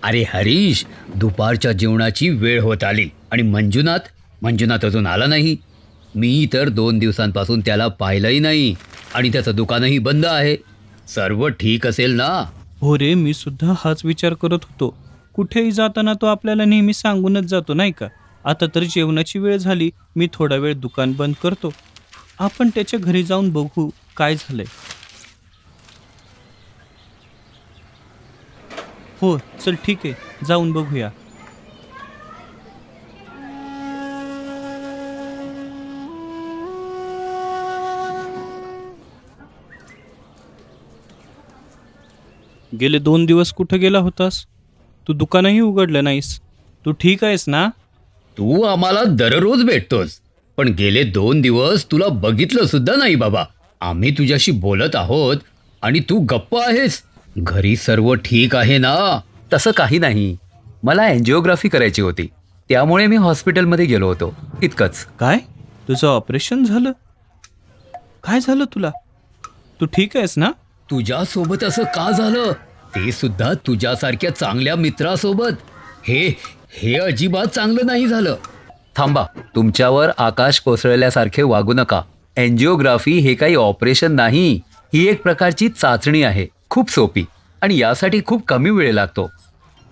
अरे हरीश, दुपारच्या जेवणाची वेळ होत आली आणि मंजुनाथ अजून आला नाही. मी तर 2 दिवसांपासून त्याला पाहिलंही नाही आणि त्याचं दुकानही बंद आहे. सर्व ठीक असेल ना? हो रे, मी सुद्धा हाच विचार करत होतो. कुठेही जाताना तो आपल्याला नेहमी सांगूनच जातो नाही का. आता तर जेवणाची वेळ झाली, मी थोडा वेळ दुकान बंद करतो. आपण त्याच्या घरी जाऊन बघू काय झालंय. हो चल ठीक आहे, जाऊन बघूया. गेले 2 दिवस कुठं गेला होतास? तू दुकानही उघडलं नाहीस. तू ठीक आहेस ना? तू आम्हाला दररोज भेटतोस, पण गेले 2 दिवस तुला बघितलं सुद्धा नाही बाबा. आम्ही तुझ्याशी बोलत आहोत आणि तू गप्प आहेस. घरी सर्व ठीक आहे ना? तसं काही नाही. मला एन्जिओग्राफी करायची होती, त्यामुळे मी हॉस्पिटलमध्ये गेलो होतो, इतकंच. काय? तुझं ऑपरेशन झालं? काय झालं तुला? तू ठीक आहेस ना? तुझ्यासोबत असं का झालं? ते सुद्धा तुझ्यासारख्या चांगल्या मित्रासोबत. हे हे अजिबात चांगलं नाही झालं. थांबा, तुमच्यावर आकाश कोसळल्यासारखे वागू नका. एन्जिओग्राफी हे काही ऑपरेशन नाही, ही एक प्रकारची चाचणी आहे, खूप सोपी, आणि यासाठी खूप कमी वेळ लागतो.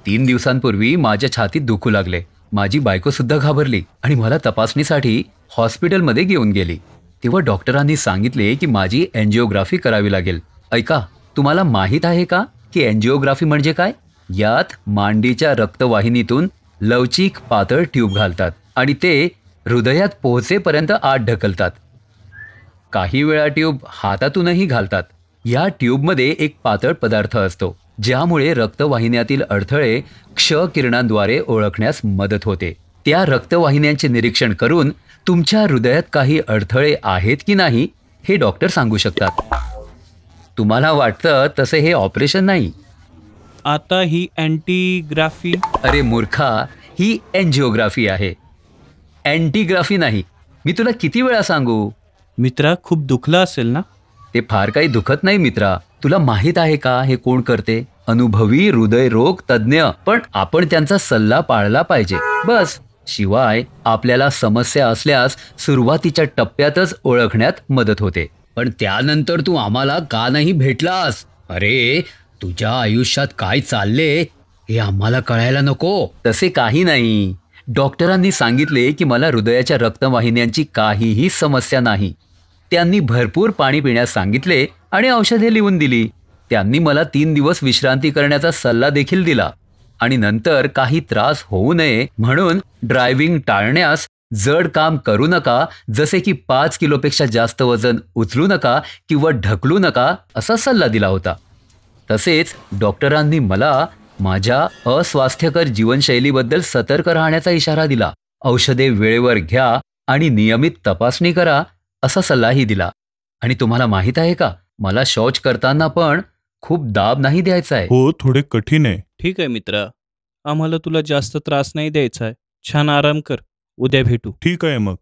3 दिवसांपूर्वी माझ्या छातीत दुखू लागले. माझी बायको सुद्धा घाबरली आणि मला तपासणीसाठी हॉस्पिटलमध्ये घेऊन गेली. तेव्हा डॉक्टरांनी सांगितले की माझी एन्जिओग्राफी करावी लागेल. ऐका, तुम्हाला माहीत आहे का की एन्जिओग्राफी म्हणजे काय? यात मांडीच्या रक्तवाहिनीतून लवचिक पातळ ट्यूब घालतात आणि ते हृदयात पोहोचेपर्यंत आत ढकलतात. काही वेळा ट्यूब हातातूनही घालतात. या ट्यूबमध्ये एक पातळ पदार्थ असतो, ज्यामुळे रक्तवाहिन्यातील अडथळे क्ष किरणांद्वारे ओळखण्यास मदत होते. त्या रक्तवाहिन्यांचे निरीक्षण करून तुमच्या हृदयात काही अडथळे आहेत की नाही हे डॉक्टर सांगू शकतात. तुम्हाला वाटतं तसे हे ऑपरेशन नाही. आता ही अँटीग्राफी? अरे मूर्खा, ही एन्जिओग्राफी आहे, अँटीग्राफी नाही. मी तुला किती वेळा सांगू? मित्रा, खूप दुखलं असेल ना? ते फार काही दुखत नाही मित्रा. तुला माहीत आहे का हे कोण करते? अनुभवी हृदयरोग तज्ज्ञ. पण आपण त्यांचा सल्ला पाळला पाहिजे, बस. शिवाय आपल्याला समस्या असल्यास सुरुवातीच्या टप्प्यातच ओळखण्यात मदत होते. पण त्यानंतर तू आम्हाला का नाही भेटलास? अरे, तुझ्या आयुष्यात काय चालले हे आम्हाला कळायला नको? तसे काही नाही. डॉक्टरांनी सांगितले की मला हृदयाच्या रक्तवाहिन्यांची काहीही समस्या नाही. त्यांनी भरपूर पाणी पिण्यास सांगितले आणि औषधे लिहून दिली. त्यांनी मला 3 दिवस विश्रांती करण्याचा सल्ला देखील दिला आणि नंतर काही त्रास होऊ नये म्हणून ड्रायव्हिंग टाळण्यास, जड काम करू नका, जसे की 5 किलोपेक्षा जास्त वजन उचलू नका किंवा ढकलू नका, असा सल्ला दिला होता. तसेच डॉक्टरांनी मला माझ्या अस्वास्थ्यकर जीवनशैलीबद्दल सतर्क राहण्याचा इशारा दिला. औषधे वेळेवर घ्या आणि नियमित तपासणी करा, असा सल्लाही दिला. आणि तुम्हाला माहीत आहे का, मला शौच करताना पण खूप दाब नाही द्यायचा आहे. हो, थोडे कठीण आहे. ठीक आहे मित्रा, आम्हाला तुला जास्त त्रास नाही द्यायचा आहे. छान आराम कर. उद्या भेटू. ठीक आहे मग.